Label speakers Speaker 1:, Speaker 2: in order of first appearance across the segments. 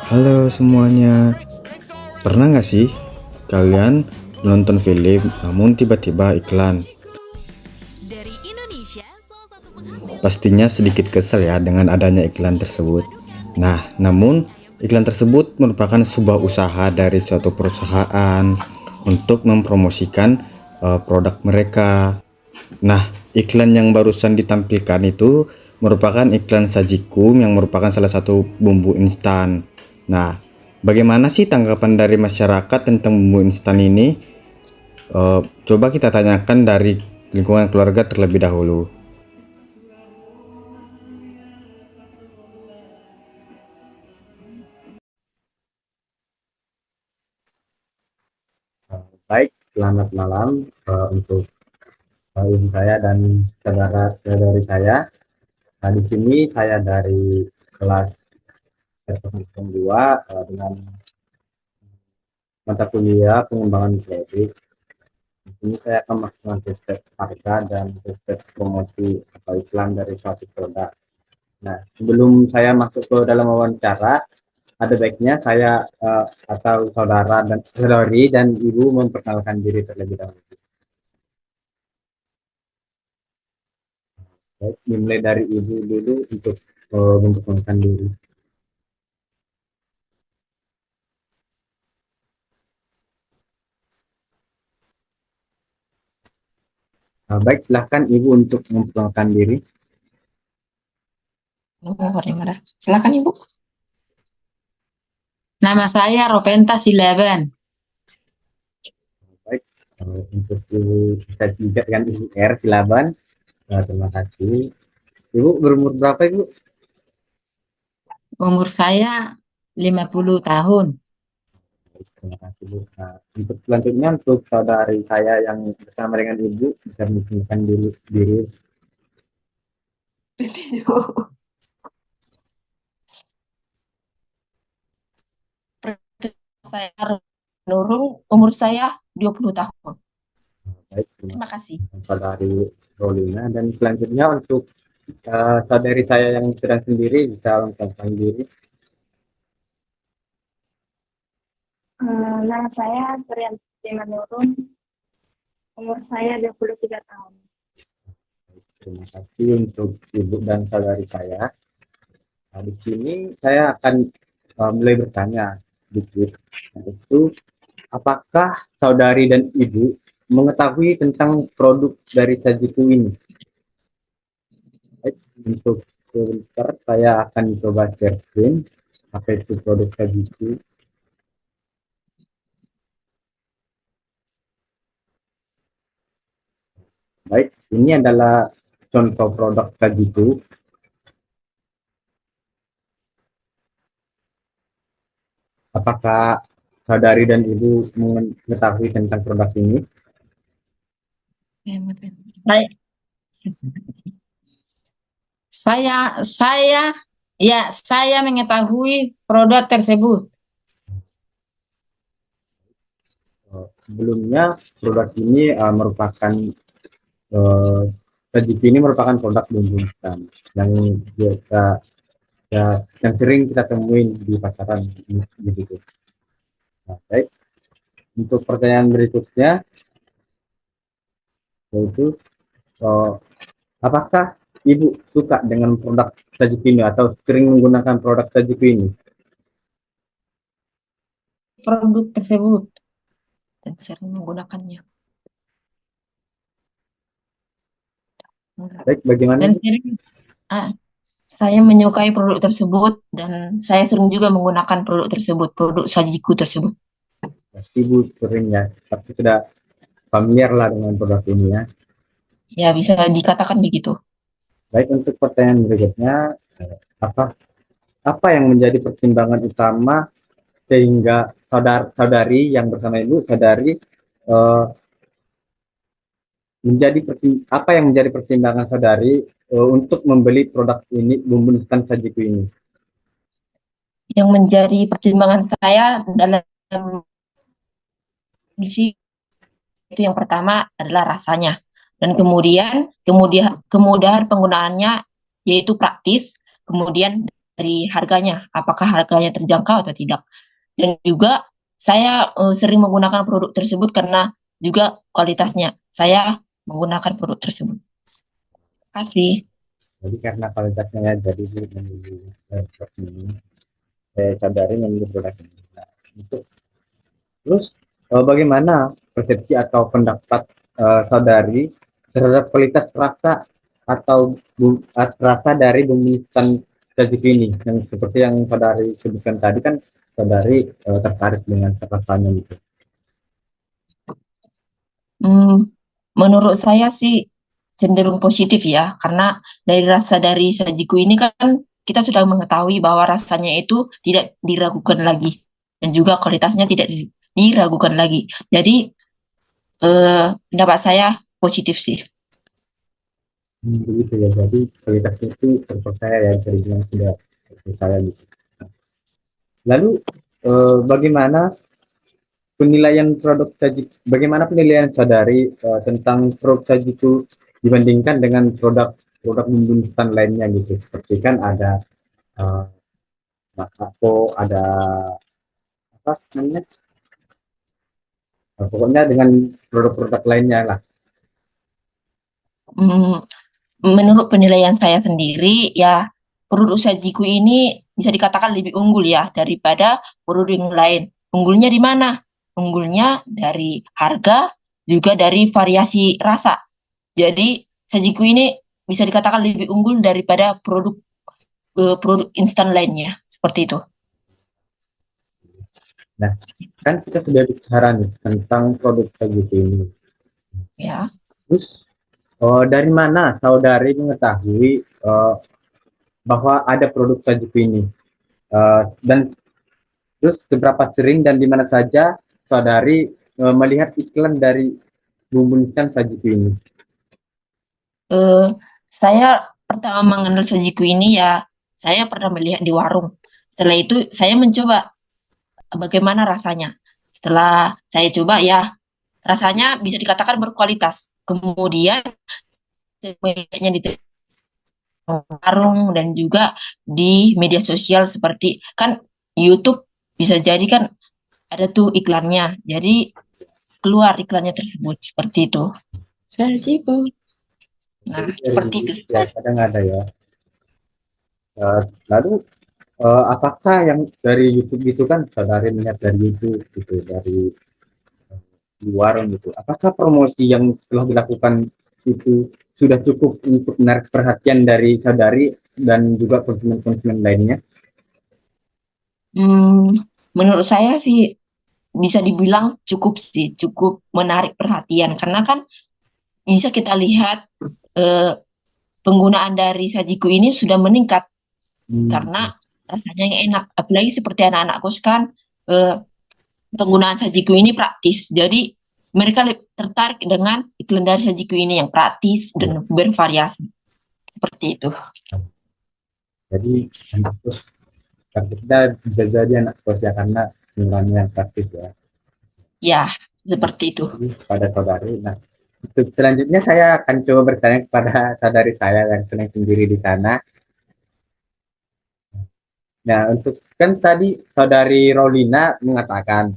Speaker 1: Halo semuanya, pernah nggak sih kalian menonton film namun tiba-tiba iklan?
Speaker 2: Dari Indonesia, salah satu penghasil
Speaker 1: Pastinya sedikit kesel ya dengan adanya iklan tersebut. Nah, namun iklan tersebut merupakan sebuah usaha dari suatu perusahaan untuk mempromosikan produk mereka. Nah, iklan yang barusan ditampilkan itu merupakan iklan Sajikum yang merupakan salah satu bumbu instan. Nah, bagaimana sih tanggapan dari masyarakat tentang bumbu instan ini? Coba kita tanyakan dari lingkungan keluarga terlebih dahulu.
Speaker 3: Baik, selamat malam untuk ibu saya dan saudara-saudari saya. Nah, di sini saya dari kelas S2 dengan mata kuliah pengembangan kredit. Di sini saya akan melakukan tes harga dan tes promosi atau iklan dari suatu produk. Nah, sebelum saya masuk ke dalam wawancara, ada baiknya saya atau saudara dan saudari dan ibu memperkenalkan diri terlebih dahulu. Baik, dimulai dari ibu dulu untuk memperkenalkan diri. Baik, silahkan ibu untuk memperkenalkan diri.
Speaker 4: Gimana? Silakan Ibu. Nama saya Ropenta Silaban.
Speaker 3: Baik, untuk ibu bisa juga dengan ibu R Silaban. Terima kasih. Ibu berumur berapa ibu?
Speaker 4: Umur saya 50 tahun.
Speaker 3: Terima kasih Bu. Nah, untuk selanjutnya untuk saudari saya yang bersama dengan ibu bisa memperkenalkan diri.
Speaker 4: Saya Nurul, umur saya 20 tahun.
Speaker 3: Baik,
Speaker 4: Terima kasih.
Speaker 3: saudari Rolina dan selanjutnya untuk saudari saya yang sedang sendiri bisa memperkenalkan diri.
Speaker 5: Nama saya Suryanti Manurun, umur saya 23 tahun.
Speaker 3: Terima kasih untuk ibu dan saudari saya. Nah, di sini saya akan mulai bertanya sedikit, yaitu apakah saudari dan ibu mengetahui tentang produk dari Sajiku ini? Baik, untuk sebentar saya akan coba share screen apa itu produk Sajiku. Baik, ini adalah contoh produk Sajiku. Apakah saudari dan ibu mengetahui tentang produk ini?
Speaker 4: Saya, saya mengetahui produk tersebut.
Speaker 3: Sebelumnya produk ini merupakan Sajiku ini merupakan produk bumbu instan yang biasa yang sering kita temuin di pasaran begitu. Nah, baik, untuk pertanyaan berikutnya yaitu apakah ibu suka dengan produk Sajiku ini atau sering menggunakan produk Sajiku ini?
Speaker 4: Produk tersebut dan sering menggunakannya.
Speaker 3: Baik, bagaimana?
Speaker 4: Dan sering, saya menyukai produk tersebut dan saya sering juga menggunakan produk tersebut, produk Sajiku tersebut.
Speaker 3: Ibu sering ya, tapi sudah familiar lah dengan produk ini ya.
Speaker 4: Ya, bisa dikatakan begitu.
Speaker 3: Baik, untuk pertanyaan berikutnya, apa yang menjadi pertimbangan utama sehingga saudari yang bersama ibu saudari apa yang menjadi pertimbangan saudari untuk membeli produk ini bumbu instan Sajiku ini?
Speaker 4: Yang menjadi pertimbangan saya dalam kondisi itu yang pertama adalah rasanya dan kemudian kemudahan penggunaannya yaitu praktis, kemudian dari harganya, apakah harganya terjangkau atau tidak. Dan juga saya sering menggunakan produk tersebut karena juga kualitasnya. Saya menggunakan produk tersebut. Terima kasih.
Speaker 3: Jadi karena kualitasnya ya, jadi memilih produk ini. Saya sadari memilih produk ini. Nah, untuk terus bagaimana persepsi atau pendapat saudari terhadap kualitas rasa atau rasa dari bumbu instan sajiku ini, yang seperti yang saudari sebutkan tadi kan, saudari tertarik dengan rasanya gitu.
Speaker 4: Menurut saya sih cenderung positif ya, karena dari rasa dari sajiku ini kan kita sudah mengetahui bahwa rasanya itu tidak diragukan lagi dan juga kualitasnya tidak diragukan lagi. Jadi pendapat saya positif sih.
Speaker 3: Begitu ya, jadi kualitasnya itu terpercaya ya, dari yang sudah terpercaya gitu. Lalu bagaimana penilaian saudari tentang produk sajiku dibandingkan dengan produk bumbu instan lainnya gitu, seperti kan ada uh, Masako, ada apa namanya, pokoknya dengan produk-produk lainnya lah.
Speaker 4: Hmm, Menurut penilaian saya sendiri, ya produk sajiku ini bisa dikatakan lebih unggul ya daripada produk yang lain. Unggulnya di mana? Unggulnya dari harga, juga dari variasi rasa. Jadi sajiku ini bisa dikatakan lebih unggul daripada produk instan lainnya. Seperti itu.
Speaker 3: Nah, kan kita sudah bicara nih tentang produk sajiku ini.
Speaker 4: Ya.
Speaker 3: Terus dari mana saudari mengetahui bahwa ada produk sajiku ini? Dan terus seberapa sering dan di mana saja saudari melihat iklan dari bumbu instan sajiku ini?
Speaker 4: Eh, saya pertama mengenal sajiku ini ya, saya pernah melihat di warung. Setelah itu saya mencoba bagaimana rasanya. Setelah saya coba ya, rasanya bisa dikatakan berkualitas. Kemudian melihatnya di warung dan juga di media sosial seperti kan YouTube, bisa jadi kan ada tuh iklannya. Jadi keluar iklannya tersebut seperti itu. Sajiku. Nah,
Speaker 3: Jadi dari
Speaker 4: seperti itu.
Speaker 3: ya kadang ada ya. Lalu apakah yang dari YouTube itu kan saudari melihat dari YouTube gitu, dari di warung gitu, apakah promosi yang telah dilakukan itu sudah cukup untuk menarik perhatian dari saudari dan juga konsumen-konsumen lainnya?
Speaker 4: Hmm, Menurut saya sih bisa dibilang cukup sih, cukup menarik perhatian karena kan bisa kita lihat eh, penggunaan dari sajiku ini sudah meningkat karena rasanya yang enak. Apalagi seperti anak-anakku kan eh, penggunaan sajiku ini praktis. Jadi mereka tertarik dengan iklan dari sajiku ini yang praktis dan bervariasi. Seperti itu.
Speaker 3: Jadi anak kos, kita bisa jadi anak kos ya, karena nilainya yang praktis ya.
Speaker 4: Ya, seperti itu.
Speaker 3: Jadi pada saudari, nah untuk selanjutnya saya akan coba bertanya kepada saudari saya yang sedang sendiri di sana. Nah, untuk kan tadi saudari Rolina mengatakan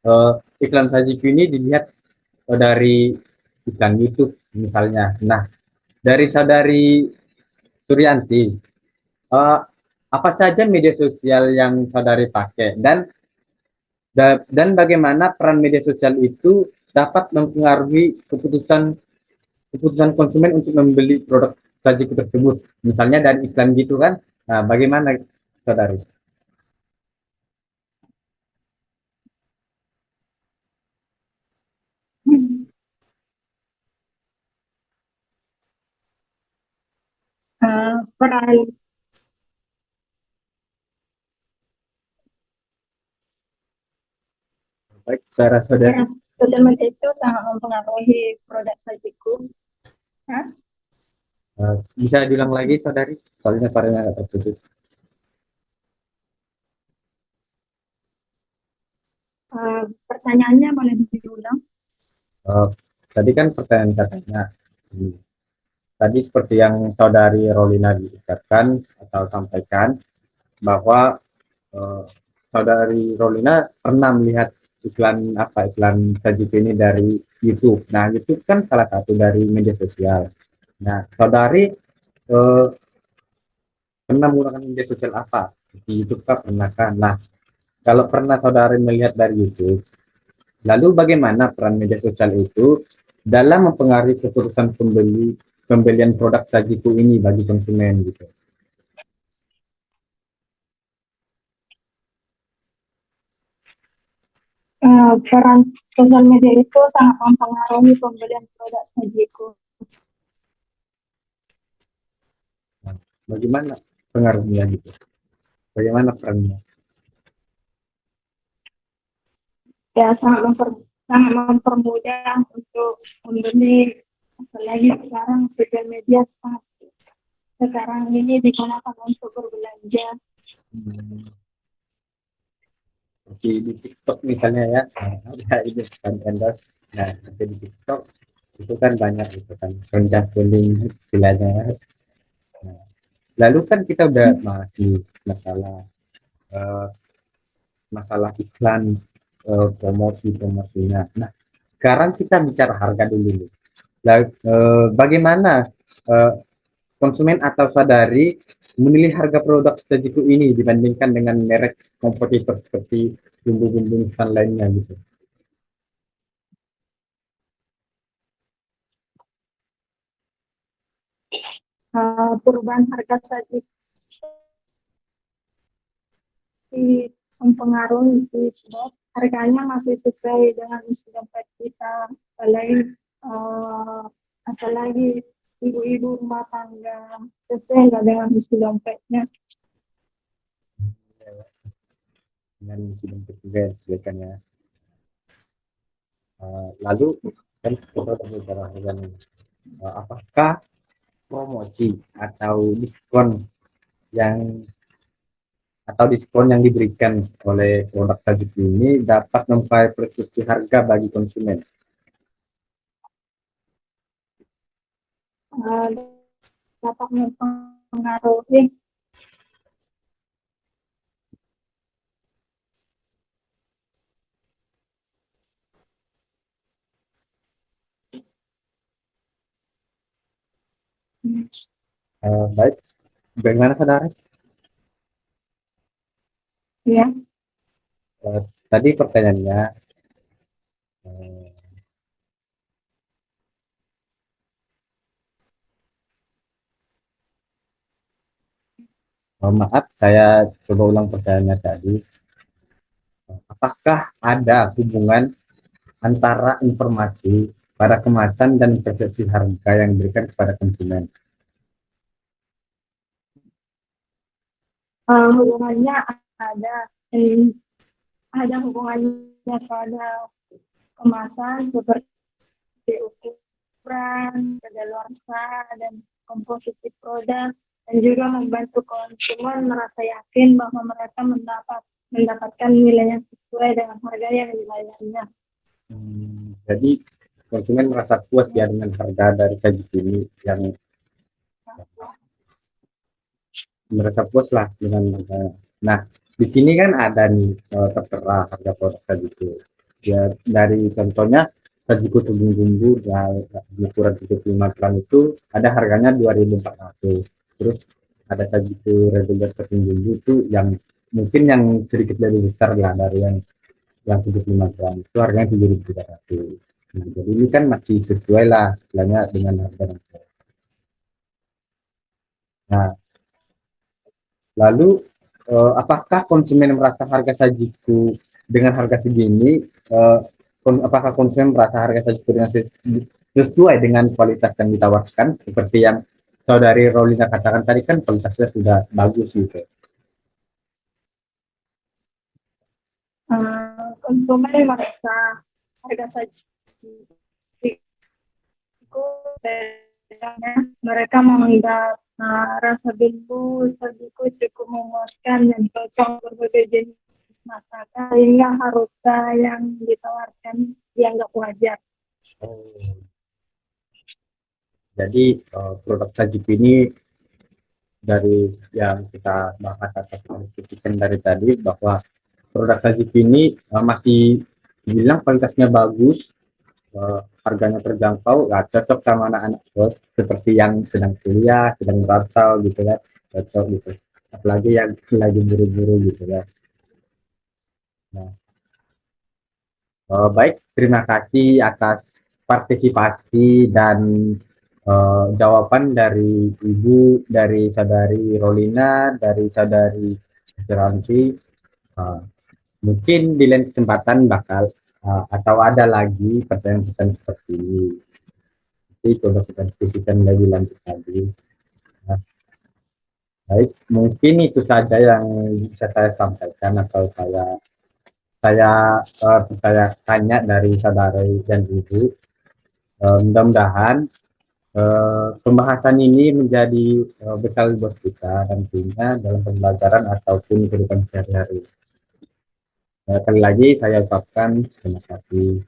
Speaker 3: eh, iklan sajiku ini dilihat dari iklan YouTube misalnya. Nah, dari saudari Suryanti, eh, apa saja media sosial yang saudari pakai, dan bagaimana peran media sosial itu dapat mempengaruhi keputusan keputusan konsumen untuk membeli produk sajiku tersebut, misalnya dari iklan gitu kan. Nah, bagaimana saudari?
Speaker 5: Peran
Speaker 3: Baik, saudara saudari,
Speaker 5: sosial media itu sangat mempengaruhi produk sajiku. Hah?
Speaker 3: bisa diulang lagi saudari, soalnya suaranya agak terputus.
Speaker 5: Pertanyaannya boleh diulang?
Speaker 3: Eh, Tadi kan pertanyaan katanya, tadi seperti yang saudari Rolina diucapkan sampaikan bahwa saudari Rolina pernah melihat iklan Sajiku ini dari YouTube. Nah, YouTube kan salah satu dari media sosial. Nah, saudari pernah menggunakan media sosial apa? Di YouTube kah pernah kan? Nah, kalau pernah saudari melihat dari YouTube, lalu bagaimana peran media sosial itu dalam mempengaruhi keputusan pembelian produk Sajiku ini bagi konsumen gitu?
Speaker 5: Peran sosial media itu sangat mempengaruhi pembelian produk Sajiku.
Speaker 3: Nah, bagaimana pengaruhnya gitu? Bagaimana perannya?
Speaker 5: Ya, sangat mempermudah untuk membeli, apalagi sekarang sosial media sekarang ini digunakan untuk berbelanja.
Speaker 3: Seperti di TikTok misalnya ya, ada ini kan endorse. Nah, nanti di TikTok itu kan banyak gitu kan, rendah kuning istilahnya. Nah, lalu kan kita udah masih masalah eh, masalah iklan, promosinya. Nah, sekarang kita bicara harga dulu nih. Bagaimana eh, konsumen atau sadari memilih harga produk Sajiku ini dibandingkan dengan merek kompetitor seperti bumbu-bumbu instan lainnya gitu?
Speaker 5: Perubahan harga Sajiku mempengaruhi sih, sebab harganya masih sesuai dengan isi dompet kita, uh, apalagi ibu-ibu rumah tangga sesuai nggak dengan isi dompetnya.
Speaker 3: Dengan film ketiga silakan ya. Lalu kan kita udah bicara dengan apakah promosi yang diskon yang diberikan oleh produk tadi ini dapat memperbaiki harga bagi konsumen?
Speaker 5: uh, Dapat mempengaruhi.
Speaker 3: Baik, bagaimana saudara?
Speaker 5: Ya,
Speaker 3: Tadi pertanyaannya, eh, maaf, saya coba ulang pertanyaannya tadi. Apakah ada hubungan antara informasi pada kemasan dan persepsi harga yang diberikan kepada konsumen?
Speaker 5: hubungannya ada. Ada hubungannya pada kemasan seperti ukuran, kadaluarsa, dan komposisi produk, dan juga membantu konsumen merasa yakin bahwa mereka mendapatkan nilai yang sesuai dengan harga yang dibayarnya.
Speaker 3: Jadi konsumen merasa puas ya dengan harga dari Sajiku ini, yang merasa puas lah dengan harga. Nah, di sini kan ada nih tertera harga produk Sajiku. Ya, dari contohnya Sajiku tepung bumbu di ukuran 75 gram itu ada harganya 2.400. Terus ada Sajiku reguler tepung bumbu itu yang mungkin yang sedikit lebih besar lah dari yang 75 gram itu harganya 7.300. Nah, jadi ini kan masih sesuai lah istilahnya dengan harga. Nah, lalu apakah konsumen merasa harga Sajiku dengan harga segini, apakah konsumen merasa harga Sajiku dengan sesuai dengan kualitas yang ditawarkan, seperti yang saudari Rolina katakan tadi kan kualitasnya sudah bagus gitu.
Speaker 5: Konsumen merasa harga Sajiku, mereka menganggap rasa bumbu Sajiku cukup memuaskan dan cocok berbagai jenis masakan, sehingga harga yang ditawarkan dianggap wajar.
Speaker 3: Jadi produk Sajiku ini dari yang kita bahas atau kita diskusikan dari tadi, bahwa produk Sajiku ini masih dibilang kualitasnya bagus, harganya terjangkau, ya cocok sama anak-anak kos seperti yang sedang kuliah, sedang merantau gitu ya, cocok gitu. Apalagi yang lagi buru-buru gitu ya. Nah, baik, terima kasih atas partisipasi dan jawaban dari Ibu, dari Saudari Rolina, dari Saudari Ranti. Mungkin di lain kesempatan bakal atau ada lagi pertanyaan-pertanyaan seperti ini. Nanti coba kita diskusikan lebih lanjut lagi. Nah, baik, mungkin itu saja yang bisa saya sampaikan atau saya tanya dari saudari dan ibu. Mudah-mudahan pembahasan ini menjadi bekal buat kita nantinya dalam pembelajaran ataupun kehidupan sehari-hari. Sekali lagi saya ucapkan terima kasih.